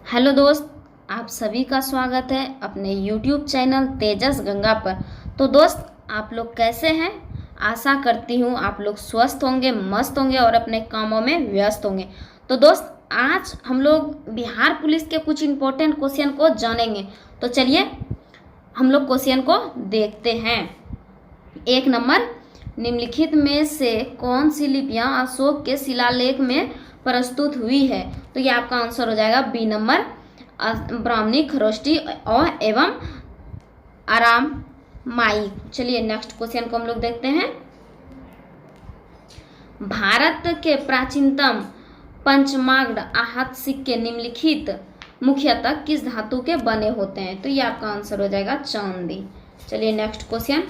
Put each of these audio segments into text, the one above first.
Hello दोस्त, आप सभी का स्वागत है अपने YouTube चैनल तेजस गंगा पर। तो दोस्त, आप लोग कैसे हैं? आशा करती हूँ आप लोग स्वस्थ होंगे, मस्त होंगे और अपने कामों में व्यस्त होंगे। तो दोस्त, आज हम लोग बिहार पुलिस के कुछ इम्पोर्टेंट क्वेश्चन को जानेंगे। तो चलिए हम लोग क्वेश्चन को देखते हैं। 1 नंबर, निम्नलिखित में से कौन सी लिपियां अशोक के शिलालेख में प्रस्तुत हुई है? तो ये आपका आंसर हो जाएगा बी नंबर, ब्राह्मणी, खरोष्टी और एवं अरामाई। चलिए नेक्स्ट क्वेश्चन को हम लोग देखते हैं। भारत के प्राचीनतम पंचमांड आहत सिक्के निम्नलिखित मुख्यतः किस धातु के बने होते हैं? तो ये आपका आंसर हो जाएगा चांदी। चलिए नेक्स्ट क्वेश्चन।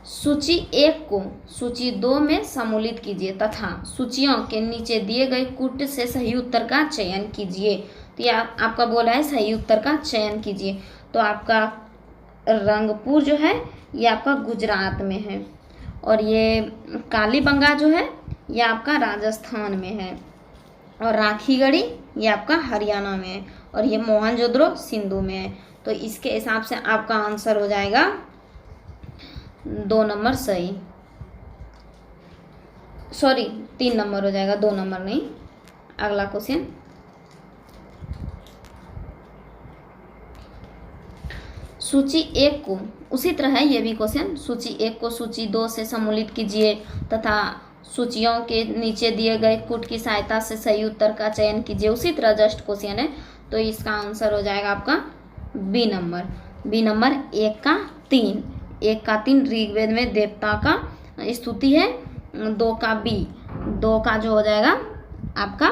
सूची 1 को सूची 2 में सम्मिलित कीजिए तथा सूचियों के नीचे दिए गए कूट से सही उत्तर का चयन कीजिए। तो ये आपका बोला है सही उत्तर का चयन कीजिए। तो आपका रंगपुर जो है ये आपका गुजरात में है, और ये कालीबंगा जो है ये आपका राजस्थान में है, और राखीगढ़ी ये आपका हरियाणा में है, और ये मोहनजोदड़ो सिंधु में है। तो इसके हिसाब से आपका आंसर हो जाएगा 2 नंबर सही, सॉरी 3 नंबर हो जाएगा, 2 नंबर नहीं। अगला क्वेश्चन। सूची 1 को उसी तरह है ये भी क्वेश्चन। सूची 1 को सूची 2 से सम्मिलित कीजिए तथा सूचियों के नीचे दिए गए कूट की सहायता से सही उत्तर का चयन कीजिए। उसी तरह जस्ट क्वेश्चन है, तो इसका आंसर हो जाएगा आपका बी नंबर। बी नंबर 1 का 3, 1 का 3 ऋग्वेद में देवता का स्तुति है। 2 का बी, 2 का जो हो जाएगा आपका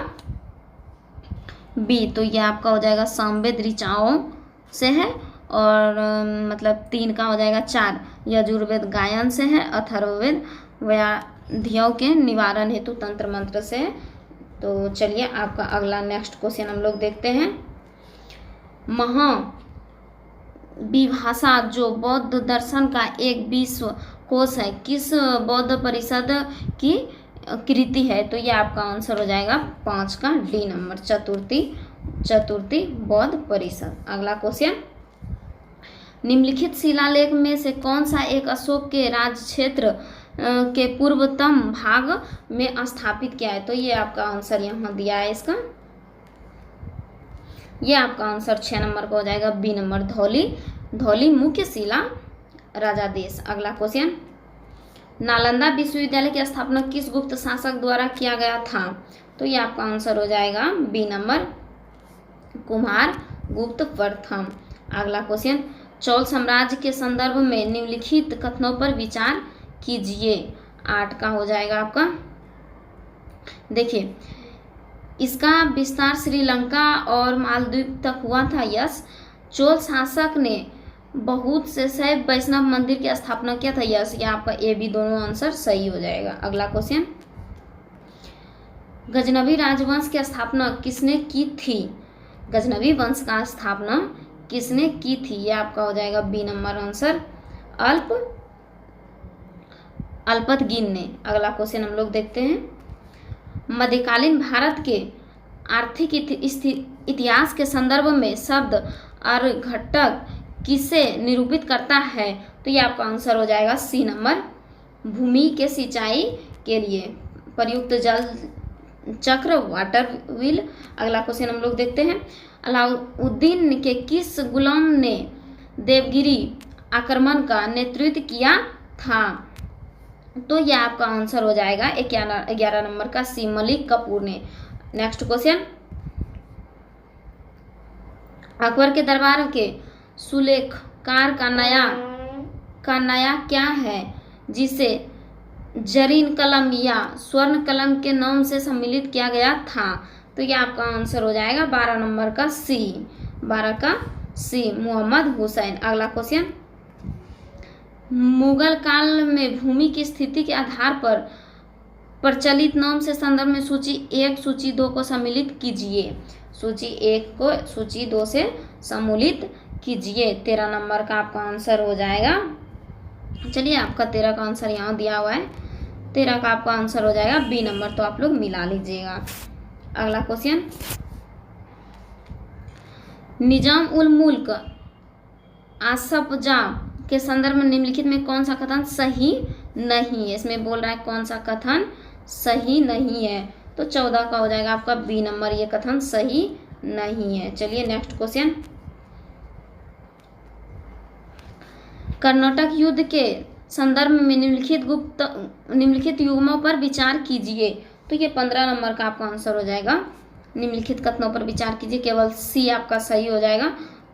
बी, तो ये आपका हो जाएगा सामवेद ऋचाओं से है, और मतलब 3 का हो जाएगा 4 यजुर्वेद गायन से है, अथर्ववेद व्याधियों के निवारण हेतु तंत्र मंत्र से है। तो चलिए आपका अगला नेक्स्ट क्वेश्चन हम लोग देखते हैं। विभाषा जो बौद्ध दर्शन का एक विश्व कोश है, किस बौद्ध परिषद की कृति है? तो ये आपका आंसर हो जाएगा 5 का डी नंबर, चतुर्थी बौद्ध परिषद। अगला क्वेश्चन। निम्नलिखित शिलालेख में से कौन सा एक अशोक के राज क्षेत्र के पूर्वतम भाग में स्थापित किया है? तो ये आपका आंसर यहाँ दिया है इसका। ये आपका आंसर 6 नंबर का हो जाएगा, बी नंबर, धौली मुख्य शिला राजादेश। अगला क्वेश्चन। नालंदा विश्वविद्यालय की स्थापना किस गुप्त शासक द्वारा किया गया था? तो ये आपका आंसर हो जाएगा बी नंबर, कुमार गुप्त प्रथम। अगला क्वेश्चन। चोल साम्राज्य के संदर्भ में निम्नलिखित कथनों पर विचार कीजिए। 8 का हो जाएगा आपका। देखिए, इसका विस्तार श्रीलंका और मालदीव तक हुआ था। यस। चोल शासक ने बहुत से शैव वैष्णव मंदिर की स्थापना किया था। यस, ये आपका ए बी दोनों आंसर सही हो जाएगा। अगला क्वेश्चन। गजनवी राजवंश की स्थापना किसने की थी? गजनवी वंश का स्थापना किसने की थी? ये आपका हो जाएगा बी नंबर आंसर, अल्पतगिन ने। अगला क्वेश्चन हम लोग देखते हैं। मध्यकालीन भारत के आर्थिक इतिहास के संदर्भ में शब्द अर्घटक किसे निरूपित करता है? तो ये आपका आंसर हो जाएगा सी नंबर, भूमि के सिंचाई के लिए प्रयुक्त जल चक्र, वाटर व्हील। अगला क्वेश्चन हम लोग देखते हैं। अलाउद्दीन के किस गुलाम ने देवगिरी आक्रमण का नेतृत्व किया था? तो यह आपका आंसर हो जाएगा 11 नंबर का, सी मलिक कपूर ने। Next question. अकबर के दरबार के सुलेखकार का नया क्या है जिसे जरीन कलम या स्वर्ण कलम के नाम से सम्मिलित किया गया था? तो ये आपका आंसर हो जाएगा 12 नंबर का सी, 12 का सी, मोहम्मद हुसैन। अगला क्वेश्चन। मुगल काल में भूमि की स्थिति के आधार पर प्रचलित नाम से संदर्भ में सूची 1 सूची 2 को सम्मिलित कीजिए। सूची 1 को सूची 2 से सम्मिलित कीजिए। 13 नंबर का आपका आंसर हो जाएगा। चलिए आपका 13 का आंसर यहाँ दिया हुआ है, 13 का आपका आंसर हो जाएगा बी नंबर, तो आप लोग मिला लीजिएगा। अगला क्वेश्चन। निजाम उल मुल्क आसफजा के संदर्भ में निम्नलिखित में कौन सा कथन सही नहीं है? इसमें बोल रहा है कौन सा कथन सही नहीं है, तो 14 का हो जाएगा आपका बी नंबर, ये कथन सही नहीं है। चलिए नेक्स्ट क्वेश्चन, कर्नाटक युद्ध के संदर्भ में निम्नलिखित युग्मों पर विचार कीजिए, तो ये 15 नंबर का आपका आंसर हो जाएगा। निम्नलिखित कथनों पर विचार कीजिए, केवल सी आपका सही हो जाएगा,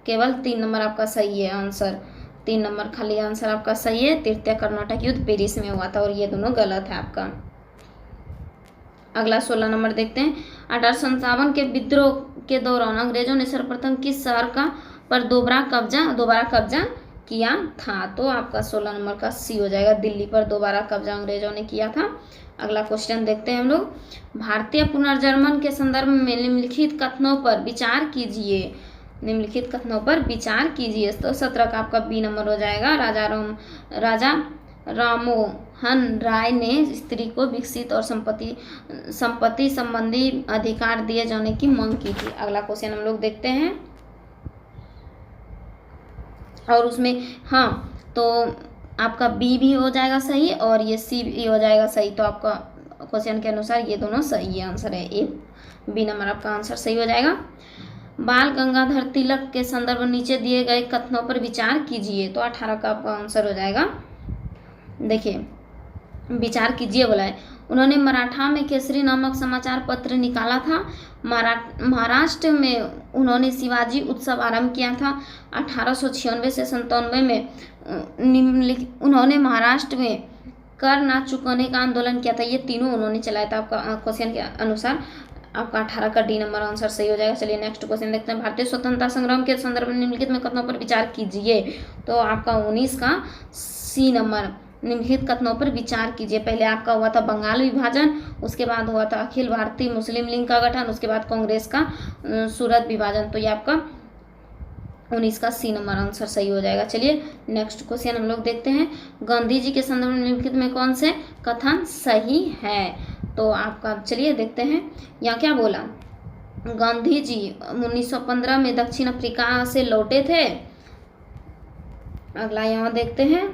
केवल 3 नंबर आपका सही है आंसर, 3 नंबर खाली आंसर आपका सही है। तृतीय कर्नाटक युद्ध पेरिस में हुआ था और ये दोनों गलत है आपका। अगला 16 नंबर देखते हैं, 1857 के विद्रोह के दौरान अंग्रेजों ने सर्वप्रथम किस शहर का पर दोबारा कब्जा किया था? तो आपका 16 नंबर का सी हो जाएगा, दिल्ली पर दोबारा कब्जा अंग्रेजों ने किया था। अगला क्वेश्चन देखते हैं हम लोग, भारतीय पुनर्जन्म के संदर्भ में निम्नलिखित कथनों पर विचार कीजिए, निम्नलिखित कथनों पर विचार कीजिए, तो 17 का आपका बी नंबर हो जाएगा। राजा राममोहन राय ने स्त्री को विकसित और संपत्ति संबंधी अधिकार दिए जाने की मांग की थी। अगला क्वेश्चन हम लोग देखते हैं, और उसमें हाँ तो आपका बी भी हो जाएगा सही और ये सी भी हो जाएगा सही, तो आपका क्वेश्चन के अनुसार ये दोनों सही आंसर है, ए बी नंबर आपका आंसर सही हो जाएगा। बाल गंगाधर तिलक के संदर्भ में नीचे दिए गए कथनों पर विचार कीजिए, तो 18 का आपका आंसर हो जाएगा। देखिए विचार कीजिए बोला है, उन्होंने मराठा में केसरी नामक समाचार पत्र निकाला था। महाराष्ट्र में उन्होंने शिवाजी उत्सव आरंभ किया था। 1896 से 97 में उन्होंने महाराष्ट्र में कर ना चुकाने का आंदोलन किया था। ये तीनों उन्होंने चलाया था। आपका क्वेश्चन के अनुसार आपका 18 का डी नंबर आंसर सही हो जाएगा। चलिए नेक्स्ट क्वेश्चन देखते हैं, भारतीय स्वतंत्रता संग्राम के संदर्भ में निम्नलिखित में कथनों पर विचार कीजिए, तो आपका 19 का सी नंबर, निम्नलिखित कथनों पर विचार कीजिए। पहले आपका हुआ था बंगाल विभाजन, उसके बाद हुआ था अखिल भारतीय मुस्लिम लीग का गठन, उसके बाद कांग्रेस का सूरत विभाजन, तो ये आपका 19 का सी नंबर आंसर सही हो जाएगा। चलिए नेक्स्ट क्वेश्चन हम लोग देखते हैं, गांधी जी के संदर्भ में निम्नलिखित में कौन से कथन सही है? तो आपका चलिए देखते हैं, यहाँ क्या बोला, गांधी जी 1915 में दक्षिण अफ्रीका से लौटे थे। अगला यहाँ देखते हैं,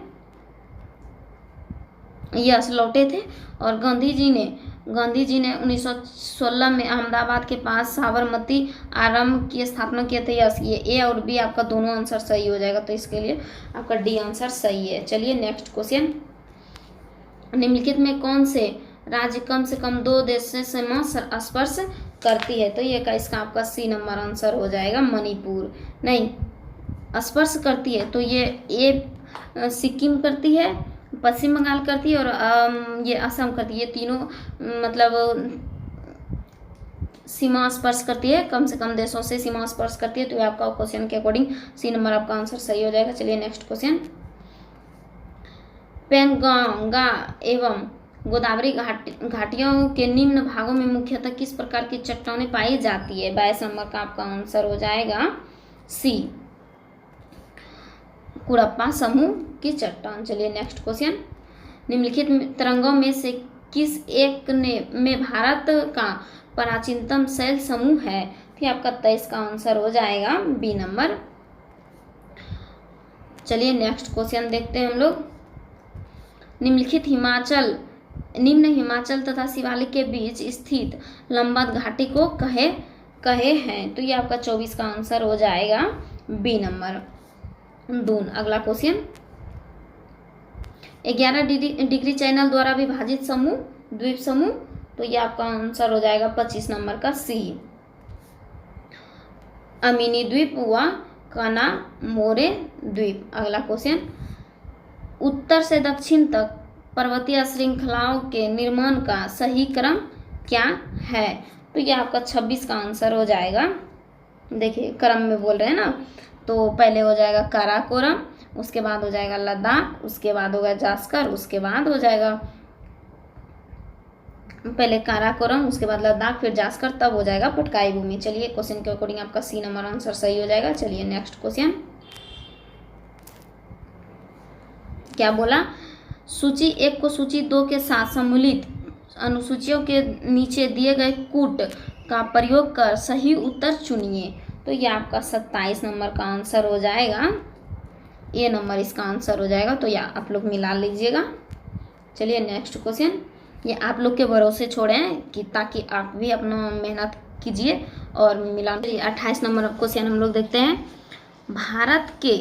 यस लौटे थे, और गांधी जी ने 1916 में अहमदाबाद के पास साबरमती आश्रम की स्थापना किया था। यस ये ए और बी आपका दोनों आंसर सही हो जाएगा, तो इसके लिए आपका डी आंसर सही है। चलिए नेक्स्ट क्वेश्चन, निम्नलिखित में कौन से राज्य कम से कम 2 देश से सीमा स्पर्श करती है? तो ये का इसका आपका सी नंबर आंसर हो जाएगा, मणिपुर नहीं स्पर्श करती है, तो ये ए सिक्किम करती है, पश्चिम बंगाल करती है और ये असम करती है। ये तीनों मतलब सीमा स्पर्श करती है, कम से कम देशों से सीमा स्पर्श करती है, तो ये आपका क्वेश्चन के अकॉर्डिंग सी नंबर आपका आंसर सही हो जाएगा। चलिए नेक्स्ट क्वेश्चन, पेंगोंगा एवं गोदावरी घाटियों के निम्न भागों में मुख्यतः किस प्रकार की चट्टानें पाई जाती है? 22 नंबर का आपका आंसर हो जाएगा सी, कुड़प्पा समूह की चट्टान। चलिए नेक्स्ट क्वेश्चन, निम्नलिखित तरंगों में से किस एक में भारत का प्राचीनतम शैल समूह है? फिर आपका 23 का आंसर हो जाएगा बी नंबर। चलिए नेक्स्ट क्वेश्चन देखते हैं हम लोग, निम्नलिखित निम्न हिमाचल तथा शिवालिक के बीच स्थित लंबवत घाटी को कहे हैं? तो ये आपका 24 का आंसर हो जाएगा बी नंबर, दून। अगला क्वेश्चन, 11 डिग्री चैनल द्वारा विभाजित समूह द्वीप समूह, तो ये आपका आंसर हो जाएगा 25 नंबर का सी, अमीनी द्वीप व कनामोरे द्वीप। अगला क्वेश्चन, उत्तर से दक्षिण तक पर्वतीय श्रृंखलाओं के निर्माण का सही क्रम क्या है? तो ये आपका 26 का आंसर हो जाएगा। देखिए क्रम में बोल रहे हैं ना, तो पहले हो जाएगा काराकोरम, उसके बाद हो जाएगा लद्दाख, उसके बाद होगा जास्कर, उसके बाद हो जाएगा पहले काराकोरम, उसके बाद लद्दाख, फिर जास्कर, तब हो जाएगा पटकाई भूमि। चलिए क्वेश्चन के अकॉर्डिंग आपका सी नंबर आंसर सही हो जाएगा। चलिए नेक्स्ट क्वेश्चन, क्या बोला, सूची 1 को सूची 2 के साथ सम्मिलित अनुसूचियों के नीचे दिए गए कूट का प्रयोग कर सही उत्तर चुनिए। तो ये आपका 27 नंबर का आंसर हो जाएगा। ए नंबर इसका आंसर हो जाएगा। तो या आप लोग मिला लीजिएगा। चलिए नेक्स्ट क्वेश्चन, ये आप लोग के भरोसे छोड़े हैं कि ताकि आप भी अपना मेहनत कीजिए और मिला। 28 नंबर क्वेश्चन हम लोग देखते हैं। भारत के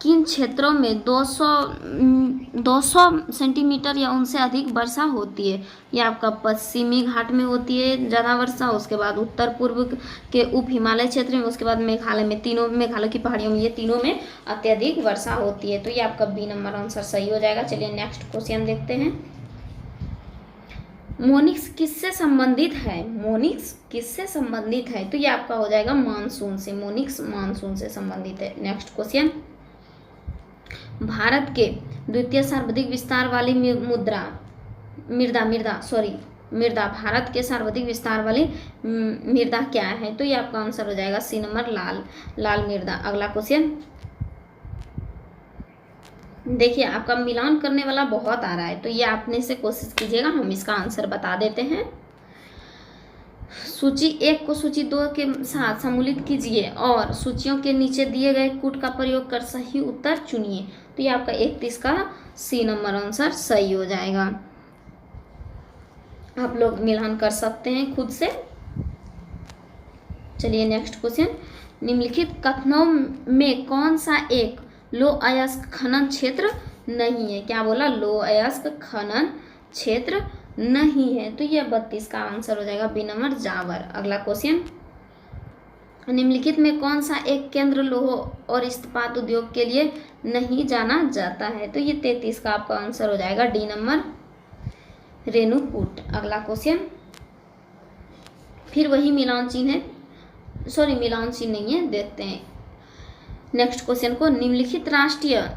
किन क्षेत्रों में 200 सेंटीमीटर या उनसे अधिक वर्षा होती है? ये आपका पश्चिमी घाट में होती है ज़्यादा वर्षा, उसके बाद उत्तर पूर्व के उप हिमालय क्षेत्र में, उसके बाद मेघालय में। तीनों मेघालय की पहाड़ियों में, ये तीनों में अत्यधिक वर्षा होती है। तो ये आपका बी नंबर आंसर सही हो जाएगा। चलिए नेक्स्ट क्वेश्चन देखते हैं। मोनिक्स किससे संबंधित है? मोनिक्स किससे संबंधित है? तो ये आपका हो जाएगा मानसून से। मोनिक्स मानसून से संबंधित है। नेक्स्ट क्वेश्चन, भारत के द्वितीय सर्वाधिक विस्तार वाली मृदा भारत के सर्वाधिक विस्तार वाली मृदा क्या है? तो ये आपका आंसर हो जाएगा सी नंबर, लाल मृदा। अगला क्वेश्चन देखिए, आपका मिलान करने वाला बहुत आ रहा है, तो ये आपने से कोशिश कीजिएगा। हम इसका आंसर बता देते हैं। सूची 1 को सूची 2 के साथ सम्मिलित कीजिए और सूचियों के नीचे दिए गए कूट का प्रयोग कर सही उत्तर चुनिए। तो ये आपका 31 का सी नंबर आंसर सही हो जाएगा। आप लोग मिलान कर सकते हैं खुद से। चलिए नेक्स्ट क्वेश्चन, निम्नलिखित कथनों में कौन सा एक लो अयस्क खनन क्षेत्र नहीं है? क्या बोला? लो अयस्क खनन क्षेत्र नहीं है। तो यह 32 का आंसर हो जाएगा, बी नंबर, जावर। अगला क्वेश्चन, निम्नलिखित में कौन सा एक केंद्र लौह और इस्पात उद्योग के लिए नहीं जाना जाता है? तो ये 33 का आपका आंसर हो जाएगा, डी नंबर, रेणुकूट। अगला क्वेश्चन, फिर वही मिलान चिन्ह है, मिलान चिन्ह नहीं है, देखते हैं नेक्स्ट क्वेश्चन को। निम्नलिखित राष्ट्रीय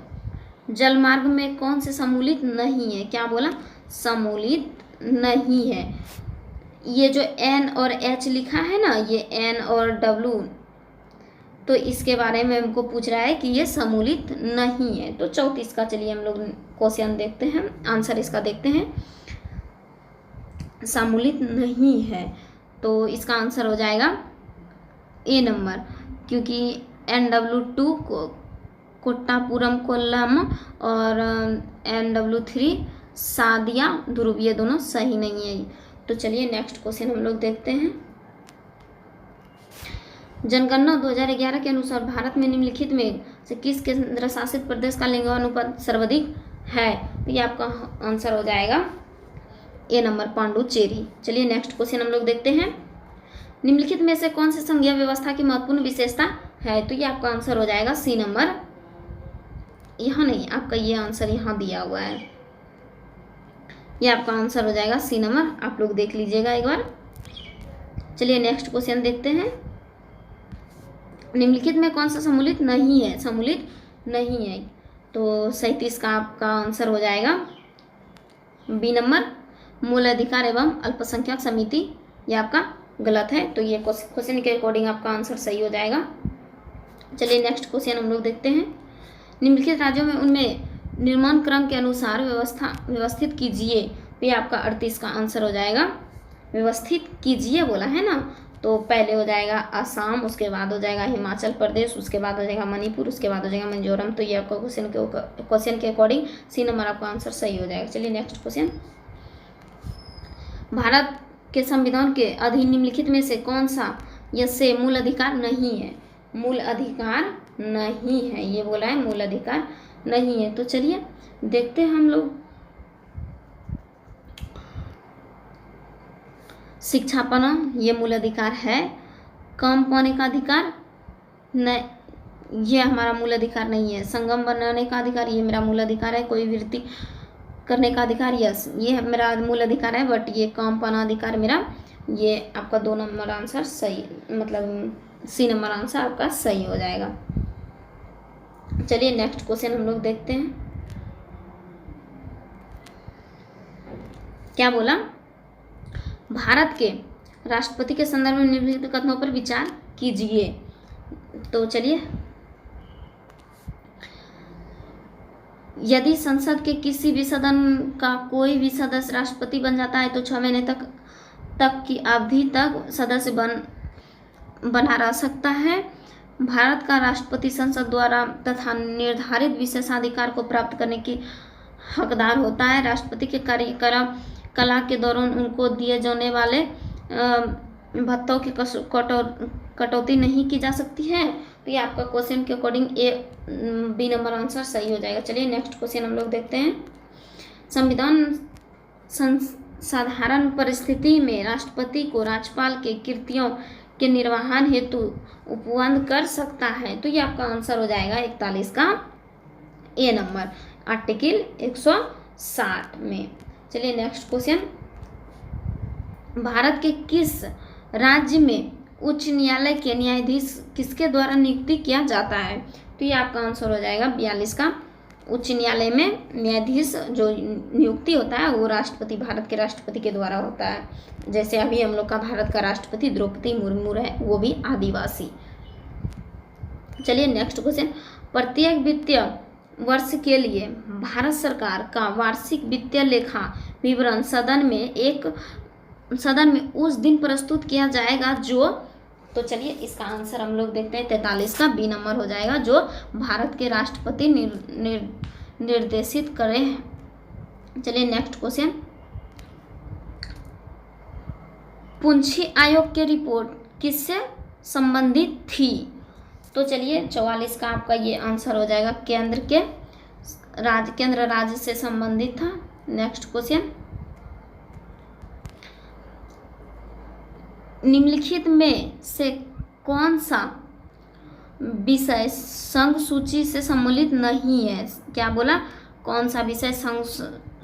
जलमार्ग में कौन से सम्मिलित नहीं है? क्या बोला? सम्मिलित नहीं है। ये जो एन और एच लिखा है ना, ये एन और डब्लू, तो इसके बारे में हमको पूछ रहा है कि ये सम्मिलित नहीं है। तो 34 का चलिए हम लोग क्वेश्चन देखते हैं, आंसर इसका देखते हैं। सम्मिलित नहीं है तो इसका आंसर हो जाएगा ए नंबर, क्योंकि NW2 कोट्टापुरम कोल्लम और NW3 सादिया ध्रुव, ये दोनों सही नहीं है। तो चलिए नेक्स्ट क्वेश्चन हम लोग देखते हैं। जनगणना 2011 के अनुसार भारत में निम्नलिखित में से किस केंद्र शासित प्रदेश का लिंगानुपात सर्वाधिक है? तो ये आपका आंसर हो जाएगा ए नंबर, पांडुचेरी। चलिए नेक्स्ट क्वेश्चन हम लोग देखते हैं। निम्नलिखित में से कौन सी संघीय व्यवस्था की महत्वपूर्ण विशेषता है? तो ये आपका आंसर हो जाएगा सी नंबर, यहाँ नहीं, आपका ये आंसर यहाँ दिया हुआ है, ये आपका आंसर हो जाएगा सी नंबर। आप लोग देख लीजिएगा एक बार। चलिए नेक्स्ट क्वेश्चन देखते हैं। निम्नलिखित में कौन सा सम्मिलित नहीं है? सम्मिलित नहीं है तो 37 का आपका आंसर हो जाएगा बी नंबर, मूल अधिकार एवं अल्पसंख्यक समिति। ये आपका गलत है, तो ये क्वेश्चन के अकॉर्डिंग आपका आंसर सही हो जाएगा। चलिए नेक्स्ट क्वेश्चन हम लोग देखते हैं। निम्नलिखित राज्यों में उनमें निर्माण क्रम के अनुसार व्यवस्थित कीजिए। तो ये आपका 38 का आंसर हो जाएगा। व्यवस्थित कीजिए बोला है ना, तो पहले हो जाएगा असम, उसके बाद हो जाएगा हिमाचल प्रदेश, उसके बाद हो जाएगा मणिपुर, उसके बाद हो जाएगा मिजोरम। तो ये आपका क्वेश्चन के अकॉर्डिंग सी नंबर आपका आंसर सही हो जाएगा। चलिए नेक्स्ट क्वेश्चन, भारत के संविधान के अधीन निम्नलिखित में से कौन सा से मूल अधिकार नहीं है? मूल अधिकार नहीं है, ये बोला है मूल अधिकार नहीं है। तो चलिए देखते हैं हम लोग। शिक्षा पाना ये मूल अधिकार है। काम पाने का अधिकार नहीं, ये हमारा मूल अधिकार नहीं है। संगम बनाने का अधिकार ये मेरा मूल अधिकार है। कोई वृत्ति करने का अधिकार यस, ये मेरा मूल अधिकार है, बट ये काम पाना अधिकार मेरा, ये आपका 2 नंबर आंसर सही, मतलब सी नंबर आंसर आपका सही हो जाएगा। चलिए नेक्स्ट क्वेश्चन हम लोग देखते हैं। क्या बोला? भारत के राष्ट्रपति के संदर्भ में निम्नलिखित कथनों पर विचार कीजिए। तो चलिए, यदि संसद के किसी भी सदन का कोई भी सदस्य राष्ट्रपति बन जाता है तो 6 महीने तक की अवधि तक सदस्य बना रह सकता है। भारत का राष्ट्रपति संसद द्वारा तथा निर्धारित विशेषाधिकार को प्राप्त करने की हकदार होता है। राष्ट्रपति के कार्यकाल कला के दौरान उनको दिए जाने वाले भत्तों की कटौती नहीं की जा सकती है। तो ये आपका क्वेश्चन के according A B number answer सही हो जाएगा। चलिए नेक्स्ट क्वेश्चन हम लोग देखते हैं। संविधान साधारण परिस्थिति में राष्ट्रपति को राज्यपाल के कृत्यों के निर्वहन हेतु उपबंध कर सकता है। तो ये आपका आंसर हो जाएगा 41 का ए नंबर, आर्टिकल 160 में। चलिए नेक्स्ट क्वेश्चन। भारत के किस राज्य में उच्च न्यायालय के न्यायाधीश किसके द्वारा नियुक्ति किया जाता है? तो ये आपका आंसर हो जाएगा 42 का। उच्च न्यायालय में न्यायाधीश जो नियुक्ति होता है वो राष्ट्रपति, भारत के राष्ट्रपति के द्वारा होता है। जैसे अभी हम लोग का भारत का राष्ट्रपति द्रौपदी मुर्मू है, वो भी आदिवासी। चलिए नेक्स्ट क्वेश्चन। प्रत्येक वित्तीय वर्ष के लिए भारत सरकार का वार्षिक वित्तीय लेखा विवरण सदन में उस दिन प्रस्तुत किया जाएगा जो, तो चलिए इसका आंसर हम लोग देखते हैं 43 का बी नंबर हो जाएगा, जो भारत के राष्ट्रपति निर्देशित करे हैं। चलिए नेक्स्ट क्वेश्चन। पुंछी आयोग की रिपोर्ट किससे संबंधित थी? तो चलिए 44 का आपका ये आंसर हो जाएगा, केंद्र राज्य से संबंधित था। Next question. निम्नलिखित में से कौन सा विषय संघ सूची से सम्मिलित नहीं है? क्या बोला? कौन सा विषय संघ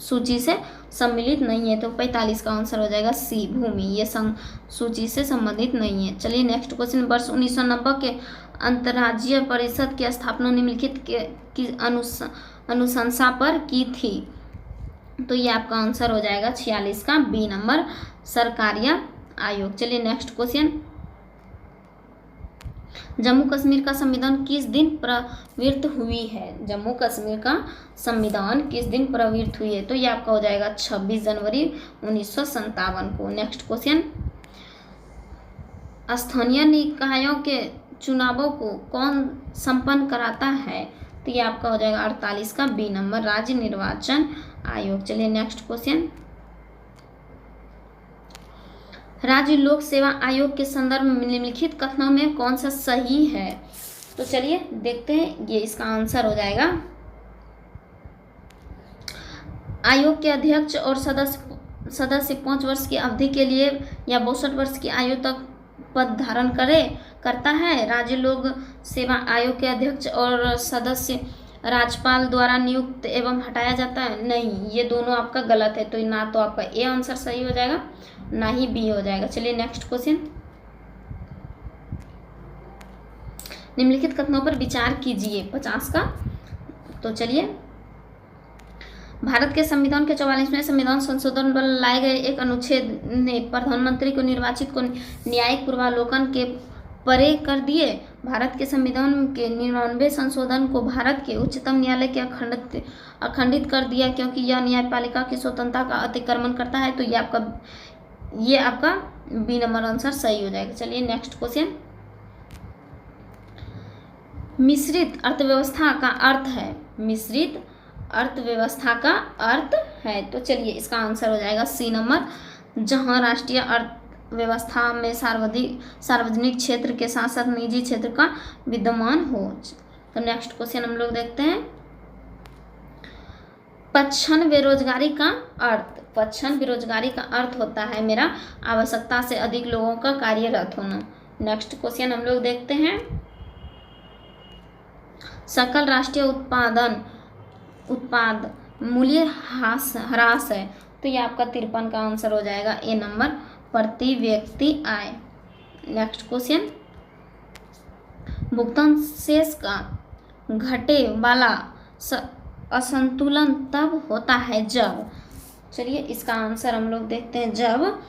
सूची से सम्मिलित नहीं है? तो 45 का आंसर हो जाएगा सी, भूमि। ये संघ सूची से संबंधित नहीं है। चलिए नेक्स्ट क्वेश्चन। वर्ष 1990 के अंतर्राज्यीय परिषद की स्थापना निम्नलिखित की अनुशंसा पर की थी। तो ये आपका आंसर हो जाएगा 46 का बी नंबर, सरकारिया आयोग। चलिए नेक्स्ट क्वेश्चन। जम्मू कश्मीर का संविधान किस दिन प्रवृत्त हुई है? जम्मू कश्मीर का संविधान किस दिन प्रवृत्त हुई है? तो ये आपका हो जाएगा 26 जनवरी 1957 को। Next question. स्थानीय निकायों के चुनावों को कौन संपन्न कराता है? तो ये आपका हो जाएगा 48 का बी नंबर, राज्य निर्वाचन आयोग। चलिए नेक्स्ट क्वेश्चन। राज्य लोक सेवा आयोग के संदर्भ में निम्नलिखित कथनों में कौन सा सही है? तो चलिए देखते हैं, ये इसका आंसर हो जाएगा। आयोग के अध्यक्ष और सदस्य 5 वर्ष की अवधि के लिए या 62 वर्ष की आयु तक पद धारण करता है। राज्य लोक सेवा आयोग के अध्यक्ष और सदस्य राज्यपाल द्वारा नियुक्त एवं हटाया जाता है? नहीं, ये दोनों आपका गलत है। तो ना तो आपका ए आंसर सही हो जाएगा, ना ही बी हो जाएगा। चलिए नेक्स्ट क्वेश्चन। निम्नलिखित कथनों पर विचार कीजिए, 50 का। तो चलिए, भारत के संविधान के 44वें संविधान संशोधन पर लाए गए एक अनुच्छेद ने प्रधानमंत्री को निर्वाचित को न्यायिक पूर्वावलोकन के परे कर दिए। भारत के संविधान के 99वें संशोधन को भारत के उच्चतम न्यायालय के अखंडित कर दिया क्योंकि यह न्यायपालिका की स्वतंत्रता का अतिक्रमण करता है। तो ये आपका बी नंबर आंसर सही हो जाएगा। चलिए नेक्स्ट क्वेश्चन। मिश्रित अर्थव्यवस्था का अर्थ है? मिश्रित अर्थव्यवस्था का अर्थ है, तो चलिए इसका आंसर हो जाएगा सी नंबर, जहां राष्ट्रीय अर्थव्यवस्था में सार्वजनिक क्षेत्र के साथ साथ निजी क्षेत्र का विद्यमान हो। तो नेक्स्ट क्वेश्चन हम लोग देखते हैं। पच्छन बेरोजगारी का अर्थ? पच्छन बेरोजगारी का अर्थ होता है मेरा आवश्यकता से अधिक लोगों का कार्यरत होना। नेक्स्ट क्वेश्चन हम लोग देखते हैं। सकल राष्ट्रीय उत्पाद मूल्य ह्रास है, तो ये आपका 53 का आंसर हो जाएगा ए नंबर, प्रति व्यक्ति आय। Next question. भुगतान शेष का घटे वाला असंतुलन तब होता है जब, चलिए इसका आंसर हम लोग देखते हैं, जब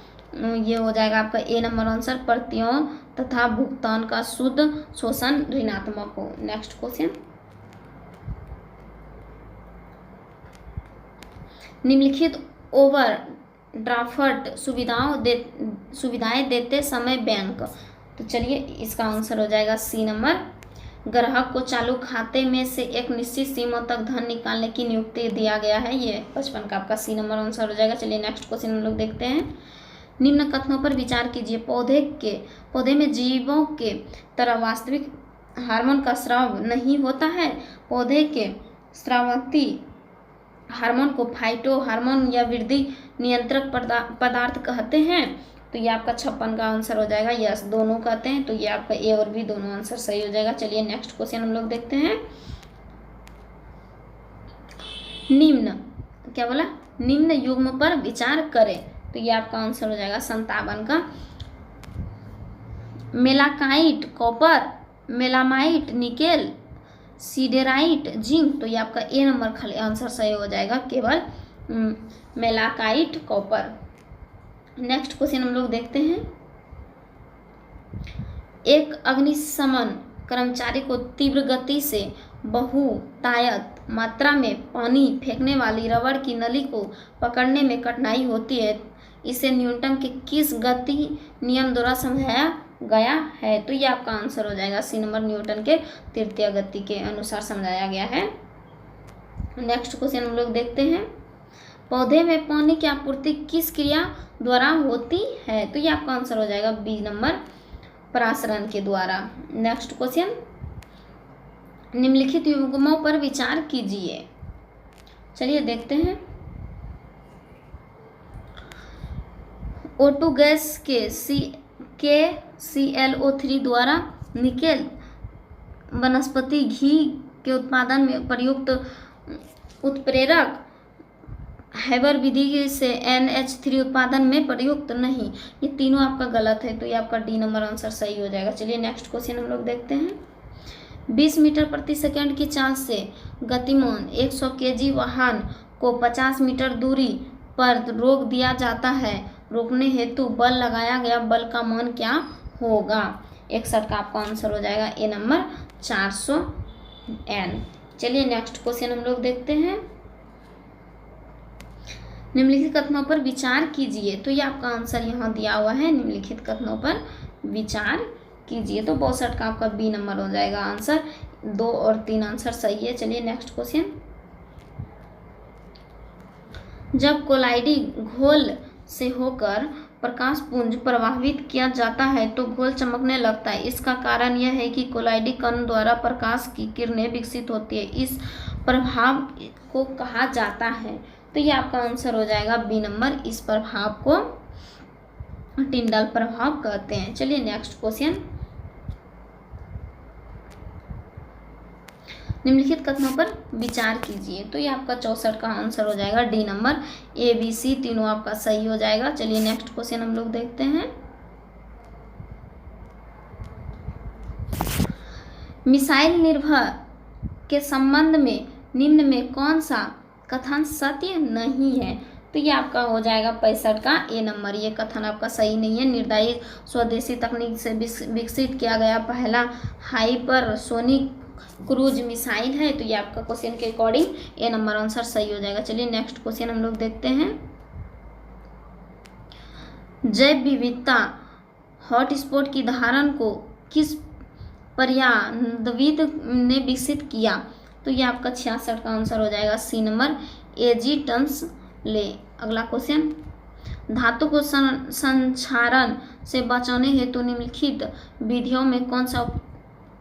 ये हो जाएगा आपका ए नंबर आंसर, प्रतियों तथा भुगतान का शुद्ध शोषण ऋणात्मक हो। Next question. निम्नलिखित ओवरड्राफ्ट सुविधाएं देते समय बैंक, तो चलिए इसका आंसर हो जाएगा सी नंबर। ग्राहक को चालू खाते में से एक निश्चित सीमा तक धन निकालने की नियुक्ति दिया गया है। ये 55 का आपका सी नंबर आंसर हो जाएगा। चलिए नेक्स्ट क्वेश्चन हम लोग देखते हैं। निम्न कथनों पर विचार कीजिए। पौधे में जीवों के तरह वास्तविक हार्मोन का स्राव नहीं होता है। पौधे के स्रावती हार्मोन को फाइटो हार्मोन या वृद्धि नियंत्रक पदार्थ कहते हैं। तो ये आपका 56 का आंसर हो जाएगा। यस, दोनों कहते हैं। तो ये आपका ए और बी दोनों आंसर सही हो जाएगा। चलिए नेक्स्ट क्वेश्चन हम लोग देखते हैं। निम्न क्या बोला, निम्न युग्म पर विचार करें। तो ये आपका आंसर हो जाएगा 57 का। मेलाकाइट कॉपर, मेलामाइट निकेल, सीडेराइट जिंक। तो ये आपका ए नंबर खाली आंसर सही हो जाएगा, केवल मेलाकाइट कॉपर। नेक्स्ट क्वेश्चन हम लोग देखते हैं। एक अग्निशमन कर्मचारी को तीव्र गति से बहुतायत मात्रा में पानी फेंकने वाली रबड़ की नली को पकड़ने में कठिनाई होती है। इसे न्यूटन के किस गति नियम द्वारा समझाया गया है। तो ये आपका आंसर हो जाएगा सी नंबर, न्यूटन के तृतीय गति के अनुसार समझाया गया है। नेक्स्ट क्वेश्चन हम लोग देखते हैं। पौधे में पानी की आपूर्ति किस क्रिया द्वारा होती है। तो ये आपका आंसर हो जाएगा बी नंबर, परासरण के द्वारा। Next question. निम्नलिखित युग्मों पर विचार कीजिए। चलिए देखते हैं। O2 गैस के ClO3 द्वारा निकेल वनस्पति घी के उत्पादन में प्रयुक्त उत्प्रेरक हैबर विधि से NH3 उत्पादन में प्रयुक्त नहीं। ये तीनों आपका गलत है। तो ये आपका डी नंबर आंसर सही हो जाएगा। चलिए नेक्स्ट क्वेश्चन हम लोग देखते हैं। 20 मीटर प्रति सेकंड की चाल से गतिमान 100 kg वाहन को 50 मीटर दूरी पर रोक दिया जाता है। रोकने हेतु बल लगाया गया बल का मान क्या होगा। 61 का आपका आंसर हो जाएगा ए नंबर 400 N। चलिए नेक्स्ट क्वेश्चन हम लोग देखते हैं। निम्नलिखित कथनों पर विचार कीजिए। तो ये आपका आंसर यहाँ दिया हुआ है, निम्नलिखित कथनों पर विचार कीजिए। तो 62 का आपका बी नंबर हो जाएगा आंसर। 2 और 3 आंसर सही है। चलिए नेक्स्ट क्वेश्चन। जब कोलाइडी घोल से होकर प्रकाश पुंज प्रवाहित किया जाता है तो घोल चमकने लगता है। इसका कारण यह है कि कोलाइडी कण द्वारा प्रकाश की किरणें विकसित होती है। इस प्रभाव को कहा जाता है। तो ये आपका आंसर हो जाएगा बी नंबर। इस प्रभाव को टिंडल प्रभाव कहते हैं। चलिए नेक्स्ट क्वेश्चन। निम्नलिखित कथनों पर विचार कीजिए। तो ये आपका 64 का आंसर हो जाएगा D number. A B C तीनों आपका सही हो जाएगा। चलिए नेक्स्ट क्वेश्चन हम लोग देखते हैं। मिसाइल निर्भर के संबंध में निम्न में कौन सा कथन सत्य नहीं है। तो ये आपका हो जाएगा 65 का ए नंबर। ये कथन आपका सही नहीं है। निर्धारित स्वदेशी तकनीक से विकसित किया गया पहला हाइपरसोनिक क्रूज मिसाइल है। तो ये आपका क्वेश्चन के अकॉर्डिंग ए नंबर आंसर सही हो जाएगा। चलिए नेक्स्ट क्वेश्चन हम लोग देखते हैं। जैव विविधता हॉटस्पॉट की धारणा को किस पर्यावरणविद ने विकसित किया। तो ये आपका 66 का आंसर हो जाएगा सी नंबर, एजी टन्स ले। अगला क्वेश्चन। धातु को संक्षारण से बचाने हेतु निम्नलिखित विधियों में कौन सा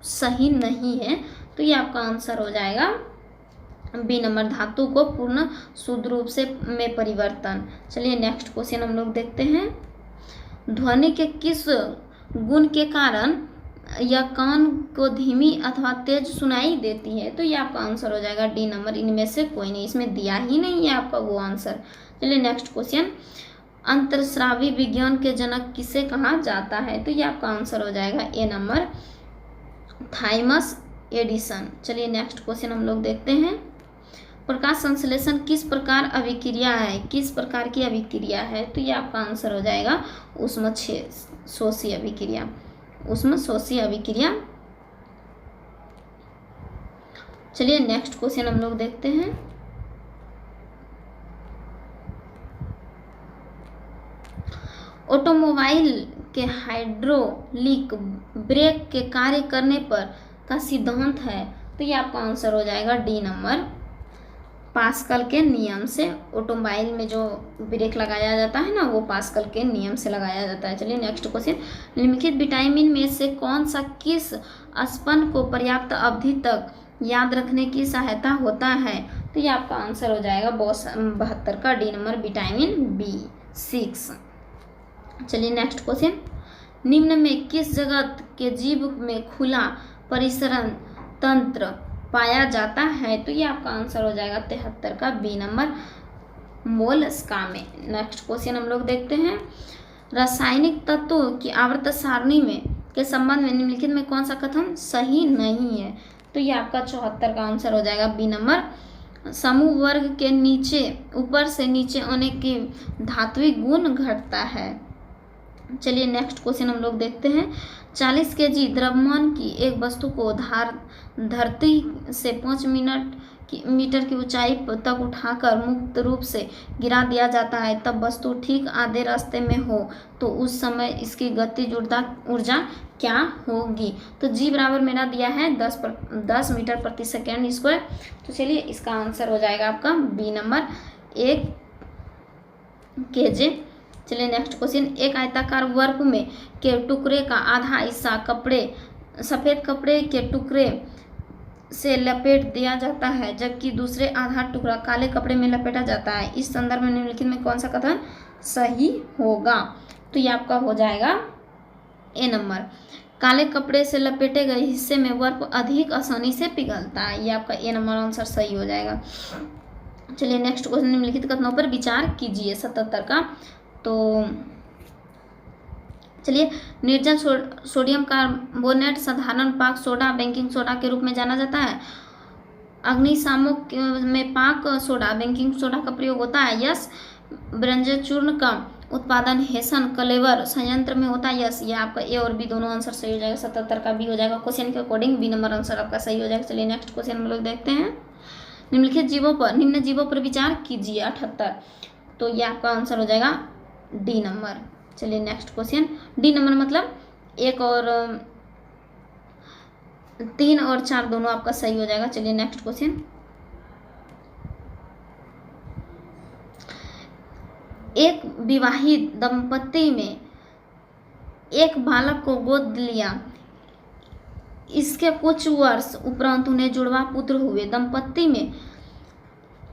सही नहीं है। तो ये आपका आंसर हो जाएगा बी नंबर, धातु को पूर्ण शुद्ध रूप से में परिवर्तन। चलिए नेक्स्ट क्वेश्चन हम लोग देखते हैं। ध्वनि के किस गुण के कारण यह कान को धीमी अथवा तेज सुनाई देती है। तो ये आपका आंसर हो जाएगा डी नंबर। इनमें से कोई नहीं, इसमें दिया ही नहीं है आपका वो आंसर। चलिए नेक्स्ट क्वेश्चन। अंतरस्रावी विज्ञान के जनक किसे कहा जाता है। तो ये आपका आंसर हो जाएगा ए नंबर, थॉमस एडिसन। चलिए नेक्स्ट क्वेश्चन हम लोग देखते हैं। प्रकाश संश्लेषण किस प्रकार अभिक्रिया है, किस प्रकार की अभिक्रिया है। तो ये आपका आंसर हो जाएगा ऊष्मशोषी अभिक्रिया, ऊष्मशोषी अभिक्रिया। चलिए नेक्स्ट क्वेश्चन हम लोग देखते हैं। ऑटोमोबाइल के हाइड्रोलिक ब्रेक के कार्य करने पर का सिद्धांत है? तो ये आपका आंसर हो जाएगा डी नंबर, पास्कल के नियम से। ऑटोमोबाइल में जो ब्रेक लगाया जाता है ना, वो पास्कल के नियम से लगाया जाता है। चलिए नेक्स्ट क्वेश्चन, निम्नलिखित विटामिन में से कौन सा किस स्तन को पर्याप्त अवधि तक याद रखने की सहायता होता है? तो ये आपका आंसर हो जाएगा 72 का डी नंबर, विटामिन B6। चलिए नेक्स्ट क्वेश्चन, निम्न में किस जगत के जीव में खुला परिसरण तंत्र पाया जाता है? तो ये आपका आंसर हो जाएगा 73 का बी नंबर, मोलस्का में। नेक्स्ट क्वेश्चन हम लोग देखते हैं, रासायनिक तत्वों की आवर्त सारणी में के संबंध में निम्नलिखित में कौन सा कथन सही नहीं है? तो ये आपका 74 का आंसर हो जाएगा बी नंबर, समूह वर्ग के नीचे ऊपर से नीचे आने की धात्विक गुण घटता है। चलिए नेक्स्ट क्वेश्चन हम लोग देखते हैं, 40 केजी द्रव्यमान की एक वस्तु को धरती से 5 मीटर की ऊंचाई तक उठाकर मुक्त रूप से गिरा दिया जाता है, तब वस्तु ठीक आधे रास्ते में हो तो उस समय इसकी गतिज ऊर्जा क्या होगी? तो जी बराबर मेरा दिया है 10 मीटर प्रति सेकेंड स्क्वायर। तो चलिए इसका आंसर हो जाएगा आपका बी नंबर, 1 kg। चलिए नेक्स्ट क्वेश्चन, एक आयताकार वर्ग में के टुकड़े का आधा हिस्सा सफेद कपड़े के टुकड़े से लपेट दिया जाता है, जबकि दूसरे आधा टुकड़ा काले कपड़े में लपेटा जाता है। इस संदर्भ में निम्नलिखित में कौन सा कथन सही होगा? तो ये आपका हो जाएगा ए नंबर, काले कपड़े से लपेटे गए हिस्से में बर्फ अधिक आसानी से पिघलता है। ये आपका ए नंबर आंसर सही हो जाएगा। चलिए नेक्स्ट क्वेश्चन, निम्नलिखित कथनों पर विचार कीजिए, 77 का। तो चलिए, निर्जल सोडियम कार्बोनेट साधारण पाक सोडा बेकिंग सोडा के रूप में जाना जाता है। अग्निशामक में पाक सोडा बेकिंग सोडा का प्रयोग होता है। यस, ब्रंज चूर्ण का उत्पादन हेसन कलेवर संयंत्र में होता है। यस, ये आपका ए और बी दोनों आंसर सही हो जाएगा, 77 का बी हो जाएगा। क्वेश्चन के अकॉर्डिंग बी नंबर आंसर आपका सही हो जाएगा। चलिए नेक्स्ट क्वेश्चन हम लोग देखते हैं, निम्न जीवों पर विचार कीजिए, 78। तो ये आपका आंसर हो जाएगा डी नंबर। चलिए नेक्स्ट क्वेश्चन, डी नंबर मतलब 1 और 3 और 4 दोनों आपका सही हो जाएगा। चलिए नेक्स्ट क्वेश्चन, एक विवाहित दंपत्ति में एक बालक को गोद लिया, इसके कुछ वर्ष उपरांत उन्हें जुड़वा पुत्र हुए। दंपत्ति में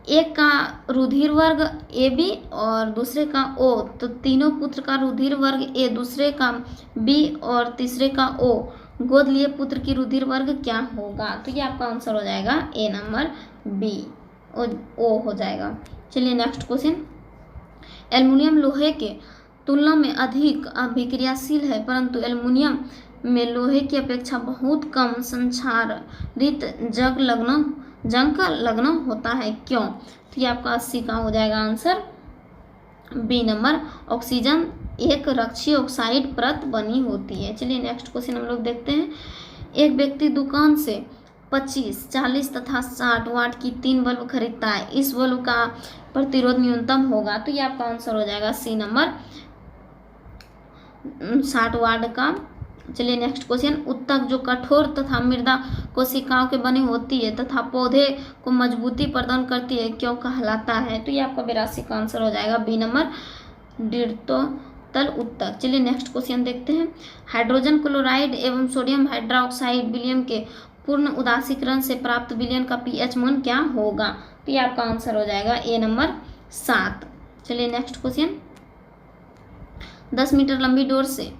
एक का रुधिर वर्ग ए बी और दूसरे का ओ, तो तीनों पुत्र का रुधिर वर्ग ए, दूसरे का बी और तीसरे का ओ, गोद लिए पुत्र की रुधिर वर्ग क्या होगा? तो ये आपका आंसर हो जाएगा ए नंबर, बी ओ हो जाएगा। चलिए नेक्स्ट क्वेश्चन, एल्युमिनियम लोहे के तुलना में अधिक अभिक्रियाशील है, परंतु एल्युमिनियम में लोहे की अपेक्षा बहुत कम संक्षारित जंग लग्न होता है, क्यों? तो ये आपका 80 का हो जाएगा आंसर, बी नंबर, ऑक्सीजन एक रक्षीय ऑक्साइड परत बनी होती है। चलिए नेक्स्ट क्वेश्चन हम लोग देखते हैं, एक व्यक्ति दुकान से 25, 40 तथा 60 वाट की 3 बल्ब खरीदता है, इस बल्ब का प्रतिरोध न्यूनतम होगा। तो ये आपका आंसर हो जाएगा सी नंबर, 60 वाट का। चलिए नेक्स्ट क्वेश्चन, उत्तक जो कठोर तथा मृदा कोशिकाओं के बने होती है तथा पौधे को मजबूती प्रदान करती है, क्यों कहलाता है? तो ये आपका 82 का आंसर हो जाएगा, बी नंबर, दृढ़तल उत्तक। चलिए नेक्स्ट क्वेश्चन देखते हैं, हाइड्रोजन क्लोराइड एवं सोडियम हाइड्रोक्साइड विलयन के पूर्ण उदासीकरण से प्राप्त विलयन का पीएच मान क्या होगा? तो ये आपका आंसर हो जाएगा ए नंबर, 7। चलिए नेक्स्ट क्वेश्चन, 10 मीटर लंबी डोर से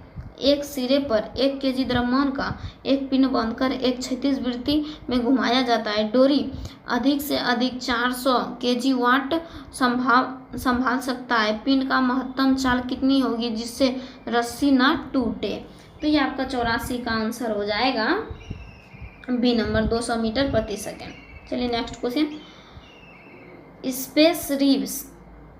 एक सिरे पर 1 केजी द्रव्यमान का एक पिन बांधकर एक क्षैतिज वृत्ति में घुमाया जाता है। डोरी अधिक से अधिक 400 केजी वाट संभाल सकता है। पिन का महत्तम चाल कितनी होगी जिससे रस्सी ना टूटे? तो ये आपका 84 का आंसर हो जाएगा, बी नंबर, 200 मीटर प्रति सेकेंड। चलिए नेक्स्ट क्वेश्चन,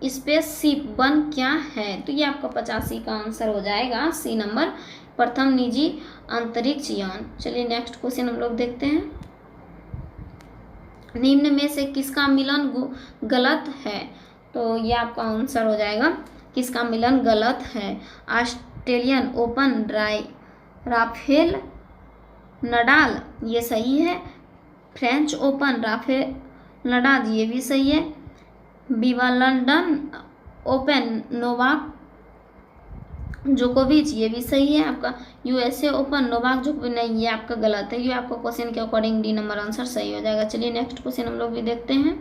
स्पेसशिप वन क्या है? तो ये आपका 85 का आंसर हो जाएगा, सी नंबर, प्रथम निजी अंतरिक्ष यान। चलिए नेक्स्ट क्वेश्चन हम लोग देखते हैं, निम्न में से किसका मिलन गलत है? तो ये आपका आंसर हो जाएगा, किसका मिलन गलत है? ऑस्ट्रेलियन ओपन राफेल नडाल, ये सही है। फ्रेंच ओपन राफेल नडाल, ये भी सही है। विंबलडन ओपन नोवाक जोकोविच, ये भी सही है आपका। यूएसए ओपन नोवाक जोकोविच, नहीं ये आपका गलत है, ये आपका क्वेश्चन के अकॉर्डिंग डी नंबर आंसर सही हो जाएगा। चलिए नेक्स्ट क्वेश्चन हम लोग भी देखते हैं।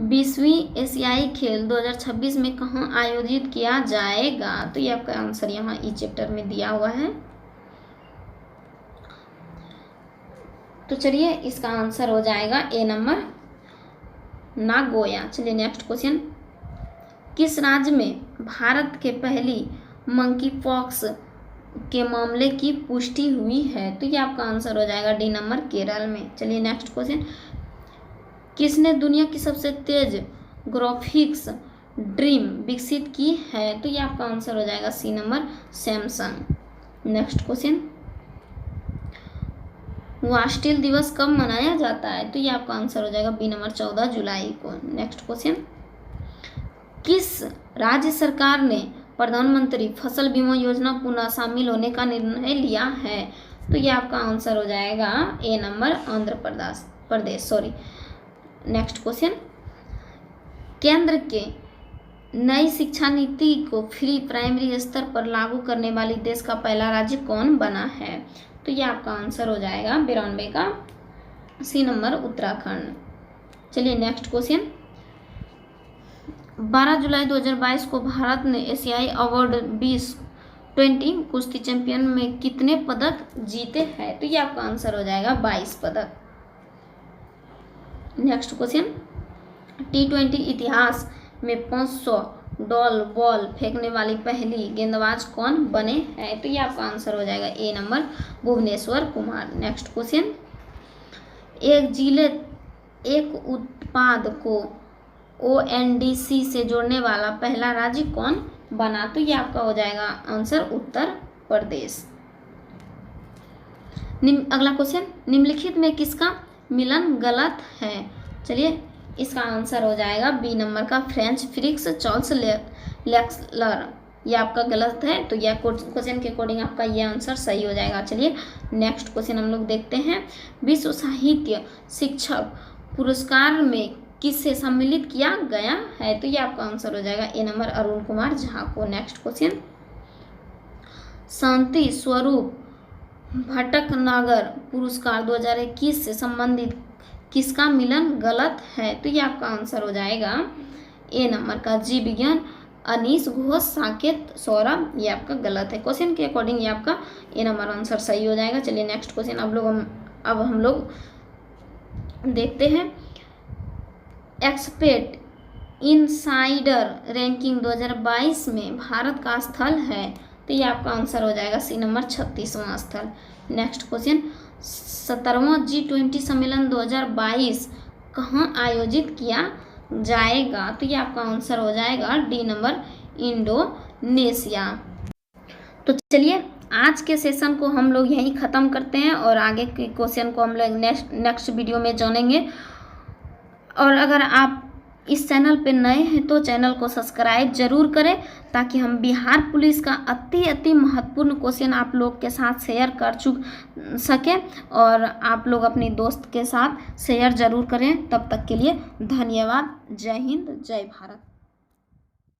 20वीं एशियाई खेल 2026 में कहाँ आयोजित किया जाएगा? तो ये आपका आंसर यहाँ ई चैप्टर में दिया हुआ है। तो चलिए इसका आंसर हो जाएगा ए नंबर नागोया। चलिए नेक्स्ट क्वेश्चन। किस राज्य में भारत के पहली मंकी पॉक्स के मामले की पुष्टि हुई है? तो ये आपका आंसर हो जाएगा डी नंबर केरल में। चलिए नेक्स्ट क्वेश्चन। किसने दुनिया की सबसे तेज ग्राफिक्स ड्रीम विकसित की है? तो ये आपका आंसर हो जाएगा C number Samsung. Next question. Bastille दिवस कब मनाया जाता है? तो ये आपका आंसर हो जाएगा बी नंबर 14 जुलाई को। Next question. किस राज्य सरकार ने प्रधानमंत्री फसल बीमा योजना पुनः शामिल होने का निर्णय लिया है? तो ये आपका आंसर हो जाएगा A number Andhra Pradesh. Sorry. Next question. केंद्र के नई शिक्षा नीति को फ्री प्राइमरी स्तर पर लागू करने वाली देश का पहला राज्य कौन बना है? तो ये आपका आंसर हो जाएगा 92 का सी नंबर उत्तराखंड। चलिए नेक्स्ट क्वेश्चन। 12 जुलाई 2022 को भारत ने एशियाई अवार्ड 2020 कुश्ती चैंपियन में कितने पदक जीते हैं? तो ये आपका आंसर हो जाएगा 22 पदक। Next question. T20 इतिहास में 500 बॉल फेंकने वाली पहली गेंदबाज कौन बने हैं? तो ये आपका आंसर हो जाएगा A number Bhuvneshwar Kumar. Next question. एक उत्पाद को ONDC से जोड़ने वाला पहला राज्य कौन बना? तो ये आपका हो जाएगा आंसर उत्तर प्रदेश। अगला क्वेश्चन। निम्नलिखित में किसका मिलन गलत है? चलिए इसका आंसर हो जाएगा बी नंबर का फ्रेंच फ्रिक्स चार्ल्स लेक्सलर, ये आपका गलत है। तो यह क्वेश्चन के अकॉर्डिंग आपका ये आंसर सही हो जाएगा। चलिए नेक्स्ट क्वेश्चन हम लोग देखते हैं। विश्व साहित्य शिक्षक पुरस्कार में किससे सम्मिलित किया गया है? तो ये आपका आंसर हो जाएगा ए नंबर अरुण कुमार झा को। Next question. शांति स्वरूप भटनागर पुरस्कार 2021 से संबंधित किसका मिलन गलत है? तो ये आपका आंसर हो जाएगा ए नंबर का जीव विज्ञान अनीश घोष साकेत सौरभ, ये आपका गलत है। क्वेश्चन के अकॉर्डिंग ये आपका ए नंबर आंसर सही हो जाएगा। चलिए नेक्स्ट क्वेश्चन अब हम लोग देखते हैं। एक्सपेट इनसाइडर रैंकिंग 2022 में भारत का स्थल है? तो ये आपका आंसर हो जाएगा सी नंबर 36वां स्थल। Next question. 17वां G20 सम्मेलन 2022 कहाँ आयोजित किया जाएगा? तो ये आपका आंसर हो जाएगा डी नंबर इंडोनेशिया। तो चलिए आज के सेशन को हम लोग यहीं ख़त्म करते हैं और आगे के क्वेश्चन को हम लोग नेक्स्ट वीडियो में जानेंगे। और अगर आप इस चैनल पे नए हैं तो चैनल को सब्सक्राइब जरूर करें ताकि हम बिहार पुलिस का अति महत्वपूर्ण क्वेश्चन आप लोग के साथ शेयर कर सकें और आप लोग अपनी दोस्त के साथ शेयर जरूर करें। तब तक के लिए धन्यवाद। जय हिंद, जय भारत।